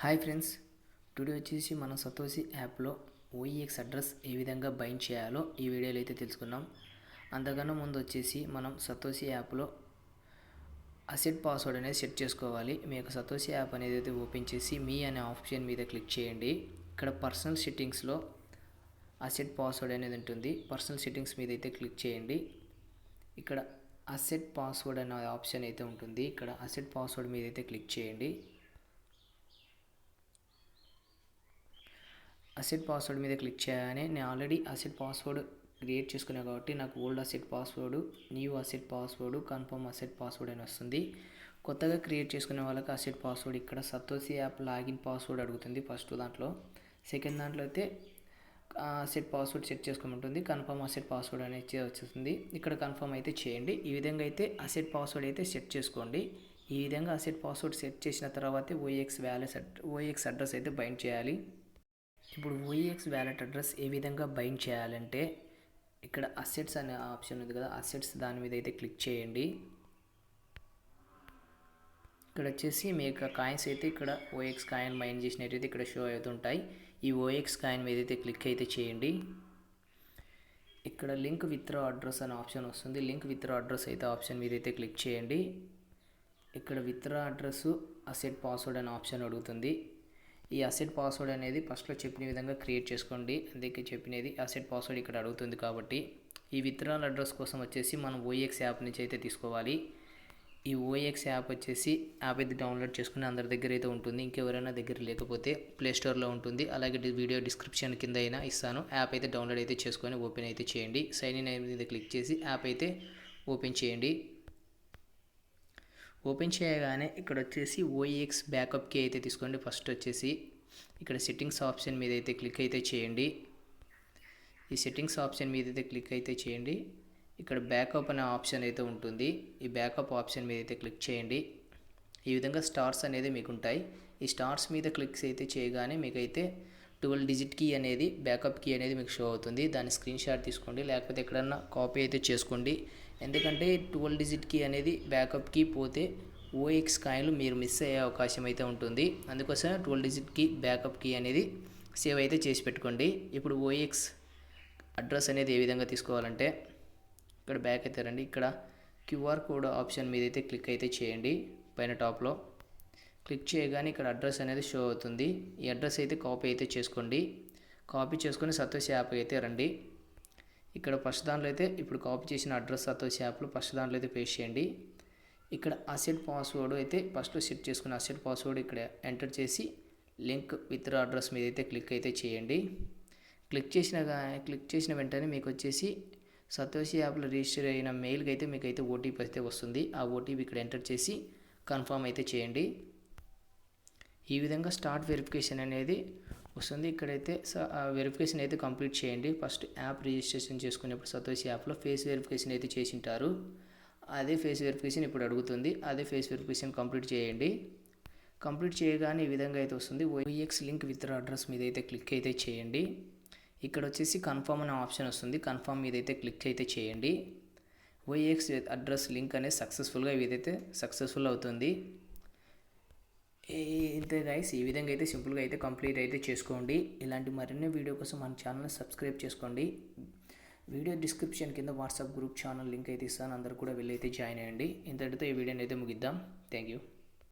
Hi friends, today వచ్చేసి మన Satoshi యాప్లో ఓఈఎక్స్ అడ్రస్ ఏ విధంగా బైండ్ చేయాలో ఈ వీడియోలో అయితే తెలుసుకున్నాం. అంతకన్నా ముందు వచ్చేసి మనం సతోషి యాప్లో అసెట్ పాస్వర్డ్ అనేది సెట్ చేసుకోవాలి. మీ యొక్క సతోషి యాప్ అనేది అయితే ఓపెన్ చేసి మీ అనే ఆప్షన్ మీద క్లిక్ చేయండి. ఇక్కడ పర్సనల్ సెట్టింగ్స్లో అసెట్ పాస్వర్డ్ అనేది ఉంటుంది. పర్సనల్ సెట్టింగ్స్ మీద అయితే క్లిక్ చేయండి. ఇక్కడ అసెట్ పాస్వర్డ్ అనే ఆప్షన్ అయితే ఉంటుంది. ఇక్కడ అసెట్ పాస్వర్డ్ మీద అయితే క్లిక్ చేయండి. అసెట్ పాస్వర్డ్ మీద క్లిక్ చేయగానే నేను ఆల్రెడీ అసెట్ పాస్వర్డ్ క్రియేట్ చేసుకున్నా కాబట్టి నాకు old asset password, new asset password, confirm asset password అని వస్తుంది. కొత్తగా క్రియేట్ చేసుకునే వాళ్ళకి అసెట్ పాస్వర్డ్ ఇక్కడ సతోషి యాప్ లాగిన్ పాస్వర్డ్ అడుగుతుంది ఫస్ట్ దాంట్లో. సెకండ్ దాంట్లో అయితే అసెట్ పాస్వర్డ్ సెట్ చేసుకోమంటుంది. కన్ఫర్మ్ అసెట్ పాస్వర్డ్ అనేది వచ్చేస్తుంది. ఇక్కడ కన్ఫర్మ్ అయితే చేయండి. ఈ విధంగా అయితే అసెట్ పాస్వర్డ్ అయితే సెట్ చేసుకోండి. ఈ విధంగా అసెట్ పాస్వర్డ్ సెట్ చేసిన తర్వాతే ఓఎక్స్ అడ్రస్ అయితే బైండ్ చేయాలి. ఇప్పుడు ఓఈఎక్స్ వ్యాలెట్ అడ్రస్ ఏ విధంగా బైండ్ చేయాలంటే ఇక్కడ అసెట్స్ అనే ఆప్షన్ ఉంది కదా, అసెట్స్ దాని మీద అయితే క్లిక్ చేయండి. ఇక్కడ వచ్చేసి మీ యొక్క కాయిన్స్ అయితే ఇక్కడ ఓఎక్స్ కాయిన్ మైన్ చేసినట్టయితే ఇక్కడ షో అవుతుంటాయి. ఈ ఓఎక్స్ కాయిన్ మీద అయితే క్లిక్ అయితే చేయండి. ఇక్కడ లింక్ విత్డ్రా అడ్రస్ అనే ఆప్షన్ వస్తుంది. లింక్ విత్డ్రా అడ్రస్ అయితే ఆప్షన్ మీద అయితే క్లిక్ చేయండి. ఇక్కడ విత్డ్రా అడ్రస్ అసెట్ పాస్వర్డ్ అనే ఆప్షన్ అడుగుతుంది. ఈ అసెట్ పాస్వర్డ్ అనేది ఫస్ట్లో చెప్పిన విధంగా క్రియేట్ చేసుకోండి. అందుకే చెప్పినది అసెట్ పాస్వర్డ్ ఇక్కడ అడుగుతుంది కాబట్టి ఈ విత్డ్రాల్ అడ్రస్ కోసం వచ్చేసి మనం ఓఈఎక్స్ యాప్ నుంచి అయితే తీసుకోవాలి. ఈ ఓఈఎక్స్ యాప్ వచ్చేసి యాప్ అయితే డౌన్లోడ్ చేసుకుని అందరి దగ్గర అయితే ఉంటుంది. ఇంకెవరైనా దగ్గర లేకపోతే ప్లేస్టోర్లో ఉంటుంది. అలాగే వీడియో డిస్క్రిప్షన్ కింద అయినా ఇస్తాను. యాప్ అయితే డౌన్లోడ్ అయితే చేసుకొని ఓపెన్ అయితే చేయండి. సైన్ ఇన్ మీద క్లిక్ చేసి యాప్ అయితే ఓపెన్ చేయండి. ఓపెన్ చేయగానే ఇక్కడ వచ్చేసి ఓఈఎక్స్ బ్యాకప్కి అయితే తీసుకోండి. ఫస్ట్ వచ్చేసి ఇక్కడ సెట్టింగ్స్ ఆప్షన్ మీద అయితే క్లిక్ అయితే చేయండి. ఈ సెట్టింగ్స్ ఆప్షన్ మీద అయితే క్లిక్ అయితే చేయండి. ఇక్కడ బ్యాకప్ అనే ఆప్షన్ అయితే ఉంటుంది. ఈ బ్యాకప్ ఆప్షన్ మీద అయితే క్లిక్ చేయండి. ఈ విధంగా స్టార్స్ అనేది మీకు ఉంటాయి. ఈ స్టార్స్ మీద క్లిక్స్ అయితే చేయగానే మీకైతే 12 డిజిట్ కీ అనేది బ్యాకప్ కీ అనేది మీకు షో అవుతుంది. దాన్ని స్క్రీన్ షాట్ తీసుకోండి, లేకపోతే ఎక్కడన్నా కాపీ అయితే చేసుకోండి. ఎందుకంటే 12 డిజిట్ కీ అనేది బ్యాకప్ కీ పోతే ఓఎక్స్ కాయిన్లు మీరు మిస్ అయ్యే అవకాశం అయితే ఉంటుంది. అందుకోసం 12 డిజిట్ కీ బ్యాకప్ కీ అనేది సేవ్ అయితే చేసి పెట్టుకోండి. ఇప్పుడు ఓఎక్స్ అడ్రస్ అనేది ఏ విధంగా తీసుకోవాలంటే ఇక్కడ బ్యాక్ అయితే రండి. ఇక్కడ క్యూఆర్ కోడ్ ఆప్షన్ మీద అయితే క్లిక్ అయితే చేయండి. పైన టాప్లో క్లిక్ చేయగానే ఇక్కడ అడ్రస్ అనేది షో అవుతుంది. ఈ అడ్రస్ అయితే కాపీ అయితే చేసుకోండి. కాపీ చేసుకొని సతోషి యాప్ అయితే రండి. ఇక్కడ ఫస్ట్ దాంట్లో అయితే ఇప్పుడు కాపీ చేసిన అడ్రస్ సతోషి యాప్లో ఫస్ట్ దాంట్లో అయితే పేస్ట్ చేయండి. ఇక్కడ అసెట్ పాస్వర్డ్ అయితే ఫస్ట్ సెట్ చేసుకున్న అసెట్ పాస్వర్డ్ ఇక్కడ ఎంటర్ చేసి లింక్ విత్డ్రా అడ్రస్ మీద అయితే క్లిక్ అయితే చేయండి. క్లిక్ చేసిన వెంటనే మీకు వచ్చేసి సతోషి యాప్లో రిజిస్టర్ అయిన మెయిల్కి అయితే మీకు అయితే ఓటీపీ అయితే వస్తుంది. ఆ ఓటీపీ ఇక్కడ ఎంటర్ చేసి కన్ఫర్మ్ అయితే చేయండి. ఈ విధంగా స్టార్ట్ వెరిఫికేషన్ అనేది వస్తుంది. ఇక్కడైతే వెరిఫికేషన్ అయితే కంప్లీట్ చేయండి. ఫస్ట్ యాప్ రిజిస్ట్రేషన్ చేసుకునేప్పుడు సతోషి యాప్లో ఫేస్ వెరిఫికేషన్ అయితే చేసింటారు. అదే ఫేస్ వెరిఫికేషన్ ఇప్పుడు అడుగుతుంది. అదే ఫేస్ వెరిఫికేషన్ కంప్లీట్ చేయండి. కంప్లీట్ చేయగానే ఈ విధంగా అయితే వస్తుంది. ఓఈఎక్స్ లింక్ విత్డ్రా అడ్రస్ మీద అయితే క్లిక్ అయితే చేయండి. ఇక్కడ వచ్చేసి కన్ఫర్మ్ అనే ఆప్షన్ వస్తుంది. కన్ఫర్మ్ మీద అయితే క్లిక్ అయితే చేయండి. ఓఈఎక్స్ అడ్రస్ లింక్ అనేది సక్సెస్ఫుల్గా ఇదైతే సక్సెస్ఫుల్ అవుతుంది. ఇంతే గైస్, ఈ విధంగా అయితే సింపుల్గా అయితే కంప్లీట్ అయితే చేసుకోండి. ఇలాంటి మరిన్ని వీడియో కోసం మన ఛానల్ని సబ్స్క్రైబ్ చేసుకోండి. వీడియో డిస్క్రిప్షన్ కింద వాట్సాప్ గ్రూప్ ఛానల్ లింక్ అయితే ఇస్తాను. అందరూ కూడా వెళ్ళి అయితే జాయిన్ అయ్యండి. ఇంతటితో ఈ వీడియోని అయితే ముగిద్దాం. Thank you.